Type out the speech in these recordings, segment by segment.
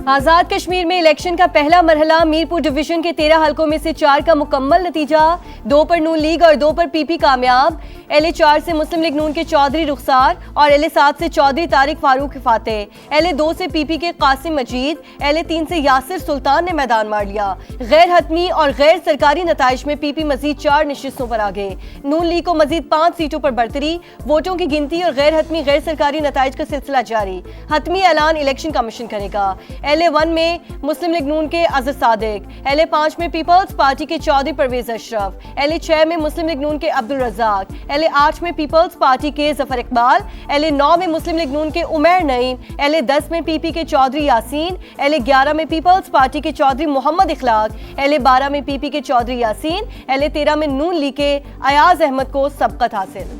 आजाद कश्मीर में इलेक्शन का पहला मरहला मीरपुर डिवीजन के 13 हलकों में से 4 का मुकम्मल नतीजा, 2 पर नून लीग और 2 पर पीपी कामयाब। LA 4 से मुस्लिम लीग नून के चौधरी रुखसार और LA 7 से चौधरी तारिक फारूक फातेह, LA 2 से पीपी के कासिम मजीद, LA 3 से यासिर सुल्तान ने मैदान मार लिया। गैर हतमी और गैर सरकारी नताइज में पीपी मजीद 4 नशिस्तों पर आ गए। नून लीग को मजीद 5 सीटों पर बढ़तरी। वोटों की गिनती और गैर हतमी गैर सरकारी नताइज का सिलसिला जारी। हतमी ऐलान इलेक्शन कमीशन करेगा। LA 1 में मुस्लिम लीग नून के अजहर सादिक, LA 5 में पीपल्स पार्टी के चौधरी परवेज अशरफ, LA 6 में मुस्लिम लीग नून के अब्दुल रज़ाक, LA 8 में पीपल्स पार्टी के जफर इकबाल, LA 9 में मुस्लिम लीग नून के उमैर नईम, LA 10 में पीपी के चौधरी यासीन, LA 11 में पीपल्स पार्टी के चौधरी मोहम्मद इखलाक, LA 12 में पीपी के चौधरी यासीन, LA 13 में नून लीग के अयाज अहमद को सबकत हासिल।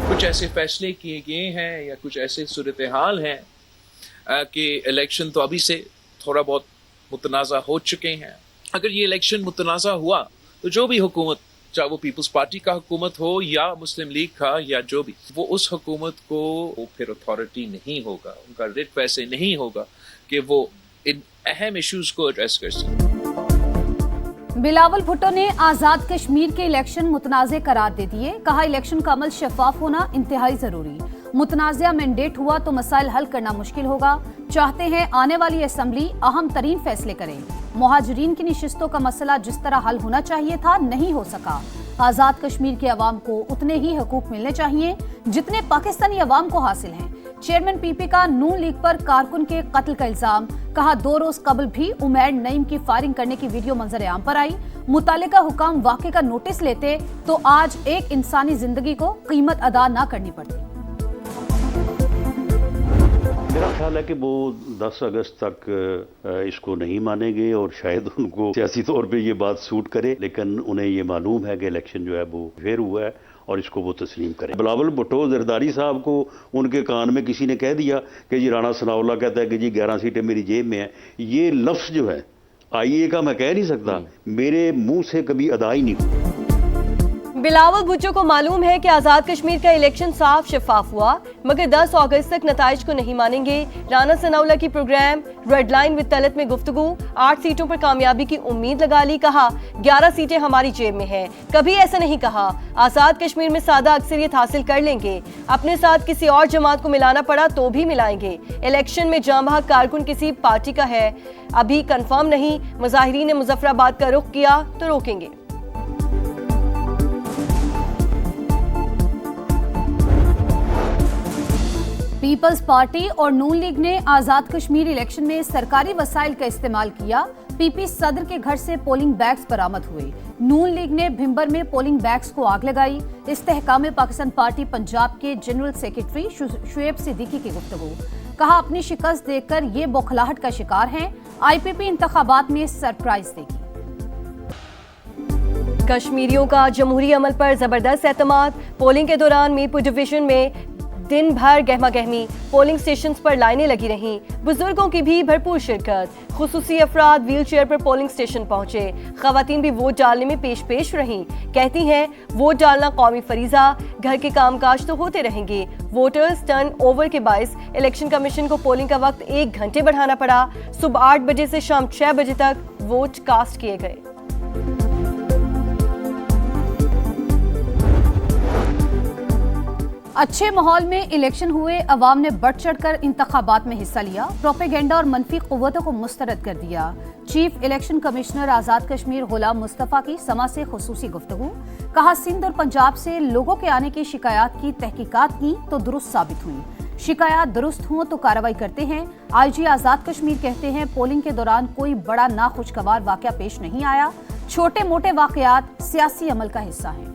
कुछ ऐसे फैसले किए गए हैं या कुछ ऐसे सूरत हाल हैं कि इलेक्शन तो अभी से थोड़ा बहुत मुतनाज़ा हो चुके हैं। अगर ये इलेक्शन मुतनाज़ा हुआ तो जो भी हुकूमत, चाहे वो पीपल्स पार्टी का हुकूमत हो या मुस्लिम लीग का या जो भी, वो उस हुकूमत को वो फिर अथॉरिटी नहीं होगा, उनका रिट वैसे नहीं होगा कि वो इन अहम इश्यूज़ को एड्रेस कर सके। बिलावल भुट्टो ने आजाद कश्मीर के इलेक्शन मुतनाज़े करार दे दिए। कहा, इलेक्शन का अमल शफाफ होना इंतहाई जरूरी। मुतनाज़ा मैंडेट हुआ तो मसाइल हल करना मुश्किल होगा। चाहते हैं आने वाली असेंबली अहम तरीन फैसले करे। मुहाजिरीन की नशिस्तों का मसला जिस तरह हल होना चाहिए था नहीं हो सका। आजाद कश्मीर के अवाम को उतने ही हकूक मिलने चाहिए जितने पाकिस्तानी अवाम को हासिल हैं। चेयरमैन पीपी का नून लीग पर कारकुन के कत्ल का इल्जाम। कहा, 2 रोज कबल भी उमैर नईम की फायरिंग करने की वीडियो मंजर आम पर आई। मुतालिका हुकाम वाक़े का नोटिस लेते तो आज एक इंसानी जिंदगी को कीमत अदा न करनी पड़ती। मेरा ख्याल है कि वो 10 अगस्त तक इसको नहीं मानेंगे और शायद उनको सियासी तौर पे ये बात सूट करे, लेकिन उन्हें ये मालूम है कि इलेक्शन जो है वो फेयर हुआ है और इसको वो तस्लीम करें। बिलावल भुट्टो जरदारी साहब को उनके कान में किसी ने कह दिया कि जी राणा सनाउल्लाह कहता है कि जी 11 सीटें मेरी जेब में हैं। ये लफ्ज़ जो है आईए का मैं कह नहीं सकता, मेरे मुंह से कभी अदा ही नहीं हुआ। बिलावल भुट्टो को मालूम है कि आजाद कश्मीर का इलेक्शन साफ शफाफ हुआ, मगर 10 अगस्त तक नताइज को नहीं मानेंगे। राना सनाउल्लाह की programme red line with Talat में गुफ्तगू, 8 सीटों पर कामयाबी की उम्मीद लगा ली। कहा, 11 सीटें हमारी जेब में हैं। कभी ऐसा नहीं कहा। आजाद कश्मीर में सादा अक्सरियत हासिल कर लेंगे। अपने साथ किसी और जमात को मिलाना पड़ा तो भी मिलाएंगे। इलेक्शन में जाम कारकुन किसी पार्टी का है, अभी कंफर्म नहीं। मुजाहिरीन ने मुजफ्फराबाद का रुख किया तो रोकेंगे। पीपल्स पार्टी और नून लीग ने आजाद कश्मीर इलेक्शन में सरकारी वसाइल का इस्तेमाल किया। पीपी सदर के घर से पोलिंग बैग्स बरामद हुए। नून लीग ने भिंबर में पोलिंग बैग्स को आग लगाई। इस्तेहकाम पाकिस्तान पार्टी पंजाब के जनरल सेक्रेटरी शुएब सिद्दीकी की गुफ्तगू। कहा, अपनी शिकस्त देखकर ये बौखलाहट का शिकार हैं। IPP इंतखाबात में सरप्राइज देगी। कश्मीरियों का जमहूरी अमल पर जबरदस्त एतमाद। पोलिंग के दौरान मीरपुर डिवीजन में दिन भर गहमा गहमी। पोलिंग स्टेशंस पर लाइनें लगी रहीं। बुजुर्गों की भी भरपूर शिरकत। खुसूसी अफराद व्हील चेयर पर पोलिंग स्टेशन पहुंचे। खवातीन भी वोट डालने में पेश रहीं। कहती हैं, वोट डालना कौमी फरीजा, घर के कामकाज तो होते रहेंगे। वोटर्स टर्न ओवर के बायस इलेक्शन कमीशन को पोलिंग का वक्त 1 घंटे बढ़ाना पड़ा। सुबह 8 बजे से शाम 6 बजे तक वोट कास्ट किए गए। अच्छे माहौल में इलेक्शन हुए। अवाम ने बढ़ चढ़कर इंतखाबात में हिस्सा लिया। प्रोपेगेंडा और मनफी कुव्वतों को मुस्तरद कर दिया। चीफ इलेक्शन कमिश्नर आजाद कश्मीर गुलाम मुस्तफ़ा की समा से खुसूसी गुफ्तगू। कहा, सिंध और पंजाब से लोगों के आने की शिकायत की तहकीकात की तो दुरुस्त साबित हुई। शिकायत दुरुस्त हों तो कार्रवाई करते हैं। IG आजाद कश्मीर कहते हैं, पोलिंग के दौरान कोई बड़ा नाखुशगवार वाकया पेश नहीं आया। छोटे मोटे वाकयात सियासी अमल का हिस्सा हैं।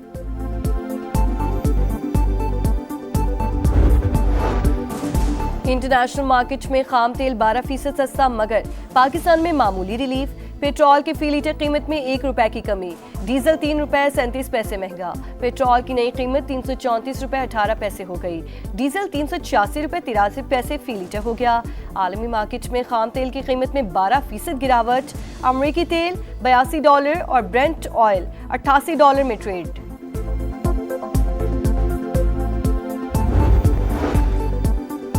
इंटरनेशनल मार्केट में खाम तेल 12% सस्ता, मगर पाकिस्तान में मामूली रिलीफ। पेट्रोल की फी लीटर कीमत में 1 रुपए की कमी, डीजल 3 रुपए 37 पैसे महंगा, पेट्रोल की नई कीमत 334 रुपए 18 पैसे हो गई, डीजल 386 रुपए 83 पैसे फी लीटर हो गया। आलमी मार्केट में खाम तेल की कीमत में 12% गिरावट, अमरीकी तेल $82 और ब्रेंट ऑयल $88 में ट्रेड।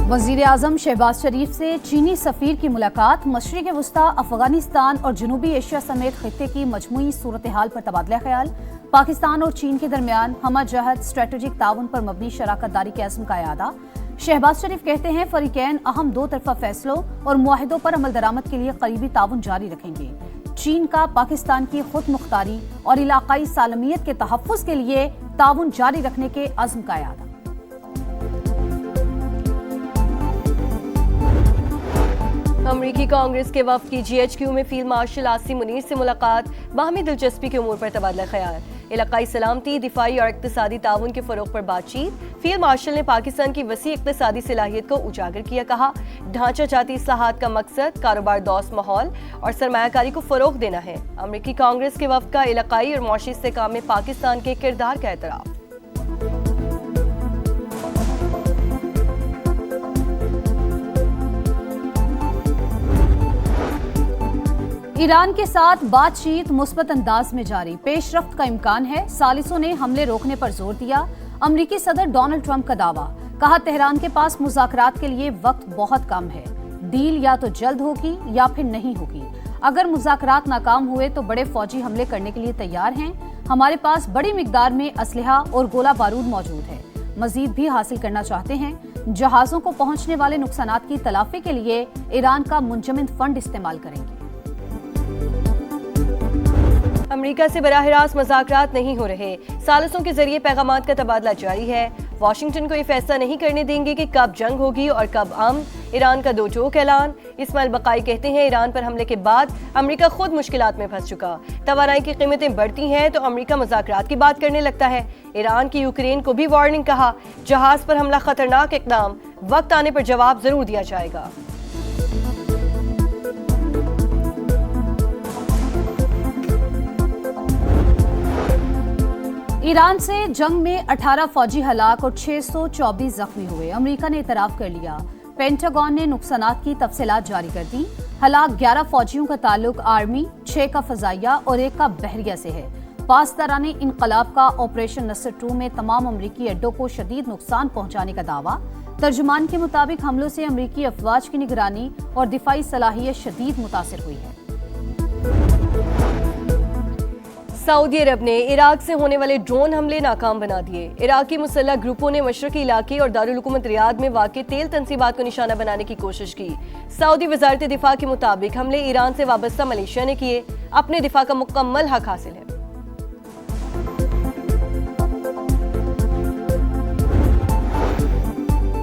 वजीर आजम शहबाज शरीफ से चीनी सफीर की मुलाकात, मशरिक वस्ता, अफगानिस्तान और जनूबी एशिया समेत खित्ते की मजमूई सूरत हाल पर तबादला ख्याल। पाकिस्तान और चीन के दरमियान हम जहत स्ट्रेटेजिक ताउन पर मबनी शराकत दारी के अज़्म का इआदा। शहबाज शरीफ कहते हैं फरीकैन अहम 2 तरफा फैसलों और मुआहिदों पर अमल दरामद के लिए करीबी ताउन जारी रखेंगे। चीन का पाकिस्तान की खुद मुख्तारी और इलाकाई सालमियत के तहफ़्फ़ुज़ के लिए ताउन जारी रखने के अज़्म का इआदा। अमरीकी कांग्रेस के वफ्द की GHQ में फील्ड मार्शल आसिम मुनीर से मुलाकात, बाहमी दिलचस्पी के उमूर पर तबादला ख्याल, इलाकाई सलामती, दिफाई और इक्तिसादी ताउन के फरोग पर बातचीत। फील्ड मार्शल ने पाकिस्तान की वसी इक्तिसादी सलाहियत को उजागर किया, कहा ढांचा जाती इस्लाहात का मकसद कारोबार दोस्त माहौल और सरमायाकारी को फरोग देना है। अमरीकी कांग्रेस के वफ्द का इलाकाई और मुआशी इस्तेहकाम में पाकिस्तान के किरदार का एतराफ़। ईरान के साथ बातचीत मुस्बत अंदाज में जारी, पेशरफ्त का इम्कान है। सालिसों ने हमले रोकने पर जोर दिया। अमरीकी सदर डोनाल्ड ट्रंप का दावा, कहा तेहरान के पास मुज़ाकरात के लिए वक्त बहुत कम है, डील या तो जल्द होगी या फिर नहीं होगी। अगर मुज़ाकरात नाकाम हुए तो बड़े फौजी हमले करने के लिए तैयार हैं। हमारे पास बड़ी मिकदार में असलहा और गोला बारूद मौजूद है। मजीद भी हासिल करना चाहते हैं। जहाजों को पहुंचने वाले नुकसानात की तलाफी के लिए ईरान का मुंजमद फंड इस्तेमाल करेंगे। अमेरिका से बराह रास्त मुज़ाकरात नहीं हो रहे, सालिसों के जरिए पैगामात का तबादला जारी है। वाशिंगटन को ये फैसला नहीं करने देंगे कि कब जंग होगी और कब अमन। ईरान का दो टोक ऐलान। इस्माइल बकाई कहते हैं ईरान पर हमले के बाद अमेरिका खुद मुश्किलात में फंस चुका, तवानाई की कीमतें बढ़ती हैं तो अमेरिका मुज़ाकरात की बात करने लगता है। ईरान की यूक्रेन को भी वार्निंग, कहा जहाज पर हमला खतरनाक इकदाम, वक्त आने पर जवाब जरूर दिया जाएगा। ईरान से जंग में 18 फौजी हलाक और 624 जख्मी हुए। अमेरिका ने इतराफ कर लिया। पेंटागन ने नुकसानात की तफसीलात जारी कर दी। हलाक 11 फौजियों का ताल्लुक आर्मी, 6 का फजाइया और 1 का बहरिया से है। पासदाराने इनकलाब का ऑपरेशन नसर 2 में तमाम अमरीकी अड्डों को शदीद नुकसान पहुंचाने का दावा। तर्जुमान के मुताबिक हमलों से अमरीकी अफवाज की निगरानी और दिफाई सलाहियत शदीद मुतासिर हुई है। सऊदी अरब ने इराक से होने वाले ड्रोन हमले नाकाम बना दिए। इराकी मुसल्लह ग्रुपों ने मशरकी इलाके और दारुल हुकूमत रियाद में वाक़े तेल तंसीबात को निशाना बनाने की कोशिश की। सऊदी वजारत दिफा के मुताबिक हमले ईरान से वाबस्ता मलेशिया ने किए। अपने दिफा का मुकम्मल हक हासिल है।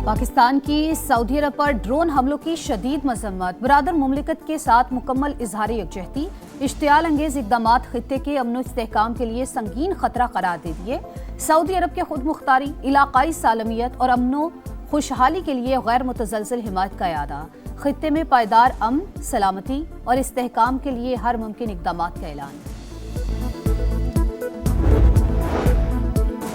पाकिस्तान की सऊदी अरब पर ड्रोन हमलों की शदीद मजम्मत, बरादर मुमलिकत के साथ मुकम्मल इजहार यकजहती, इश्तियाल अंगेज इकदामात खित्ते के अमन इस्तेहकाम के लिए संगीन खतरा करार दे दिए। सऊदी अरब के खुद मुख्तारी, इलाकाई सालमियत और अमनो खुशहाली के लिए गैर मुतजलजिल हिमायत का इरादा, खित्ते में पायदार अमन, सलामती और इस्तेहकाम के लिए हर मुमकिन इकदामात का ऐलान।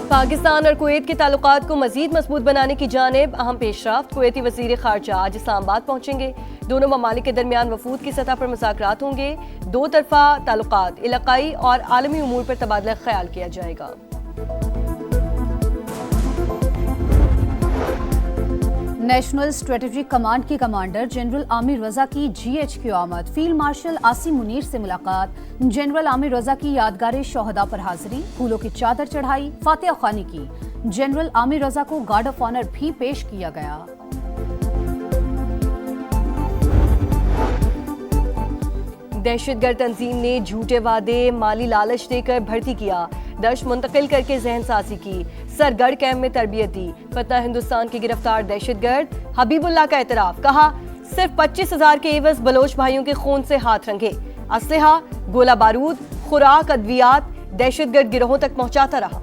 पाकिस्तान और कुवैत के ताल्लुकात को मजीद मजबूत बनाने की जानिब अहम पेशरफ्त। कुवैती वज़ीर ख़ारजा आज इस्लामाबाद पहुंचेंगे। दोनों ममालिक के दरमियान वफूद की सतह पर मुज़ाकरात होंगे। 2 तरफ़ा ताल्लुकात, इलाकाई और आलमी उमूर पर तबादला ख्याल किया जाएगा। नेशनल स्ट्रेटेजिक कमांड के कमांडर जनरल आमिर रजा की GHQ आमद। फील्ड मार्शल आसिम मुनीर से मुलाकात। जनरल आमिर रजा की यादगार शोहदा पर हाजिरी, फूलों की चादर चढ़ाई, फातिहा ख्वानी की। जनरल आमिर रजा को गार्ड ऑफ ऑनर भी पेश किया गया। दहशतगर्द तंजीम ने झूठे वादे, माली लालच देकर भर्ती किया, दश मुंतकिल करके जहन साजी की, सरगढ़ कैंप में तरबियत दी। पता हिंदुस्तान के गिरफ्तार दहशतगर्द हबीबुल्लाह का एतराफ, कहा सिर्फ 25,000 के एवज बलोच भाइयों के खून से हाथ रंगे, असलहा, गोला बारूद, खुराक, अद्वियात दहशतगर्द गिरोहों तक पहुंचाता रहा।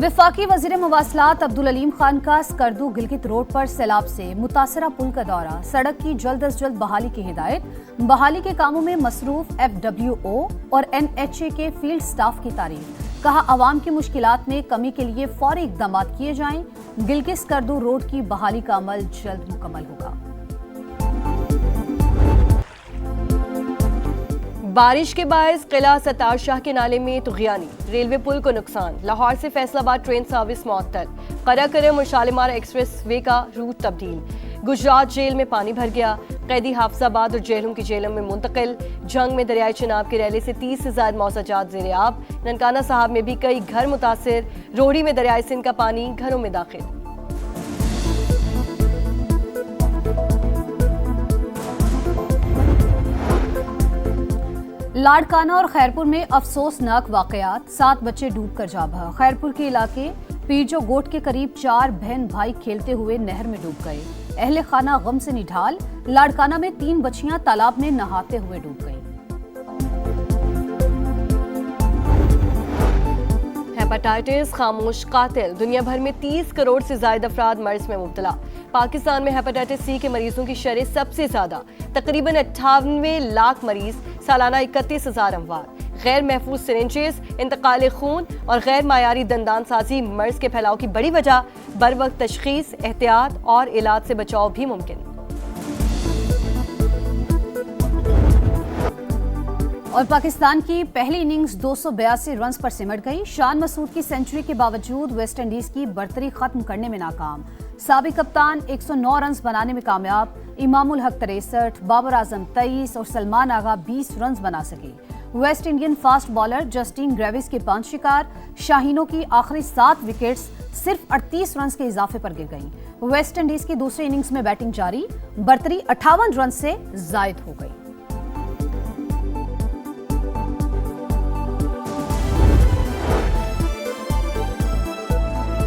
वफाकी वजीर मवासलात अब्दुल अलीम खान का स्कर्दू गिलगित रोड पर सैलाब से मुतासरा पुल का दौरा, सड़क की जल्द अज जल्द बहाली की हिदायत। बहाली के कामों में मसरूफ FWO और NHA के फील्ड स्टाफ की तारीफ। कहा अवाम की मुश्किलात में कमी के लिए फौरी इकदाम किए जाएं। गिलगित स्कर्दू रोड की बहाली का अमल जल्द मुकम्मल होगा। बारिश के बायस किला सतार शाह के नाले में तुगयानी, रेलवे पुल को नुकसान। लाहौर से फैसलाबाद ट्रेन सर्विस मुअत्तल। कराकरम और शालीमार एक्सप्रेस वे का रूट तब्दील। गुजरात जेल में पानी भर गया, कैदी हाफिजाबाद और जेहलम की जेलों में मुंतकिल। जंग में दरियाई चिनाब के रैले से 30 से ज्यादा मौसजात ज़ेर-ए-आब। ननकाना साहब में भी कई घर मुतासिर। रोहड़ी में दरियाई सिंध का पानी घरों में दाखिल। लाड़काना और खैरपुर में अफसोसनाक वाकयात, 7 बच्चे डूबकर जा बहा। खैरपुर के इलाके पीरजो गोट के करीब 4 बहन भाई खेलते हुए नहर में डूब गए। अहले खाना गम से निढाल। लाड़काना में 3 बच्चियां तालाब में नहाते हुए डूब गईं। हेपेटाइटिस खामोश कातिल, दुनिया भर में 30 करोड़ से ज्यादा अफराद मर्ज में मुब्तला। पाकिस्तान में हेपेटाइटिस सी के मरीजों की शरह सबसे ज्यादा, तकरीबन 98 लाख मरीज, सालाना 31,000 अमवात। गैर महफूज सिरिंजेस, इंतकाल खून और गैर मायारी दंदान साजी मर्ज के फैलाव की बड़ी वजह। बर वक्त तशखीस, एहतियात और इलाज से बचाव भी मुमकिन। और पाकिस्तान की पहली इनिंग्स 282 रन्स पर सिमट गई। शान मसूद की सेंचुरी के बावजूद वेस्ट इंडीज की बर्तरी खत्म करने में नाकाम। साबिक कप्तान 109 रन्स बनाने में कामयाब। इमामुल हक 63, बाबर आजम 23 और सलमान आगा 20 रन्स बना सके। West Indian fast bowler Justin Greaves के 5 शिकार। शाहीनों की आखिरी 7 विकेट्स सिर्फ 38 रन्स के इजाफे पर गिर गईं। वेस्ट इंडीज की दूसरी इनिंग्स में बैटिंग जारी, बर्तरी 58 रन से जायद हो गई।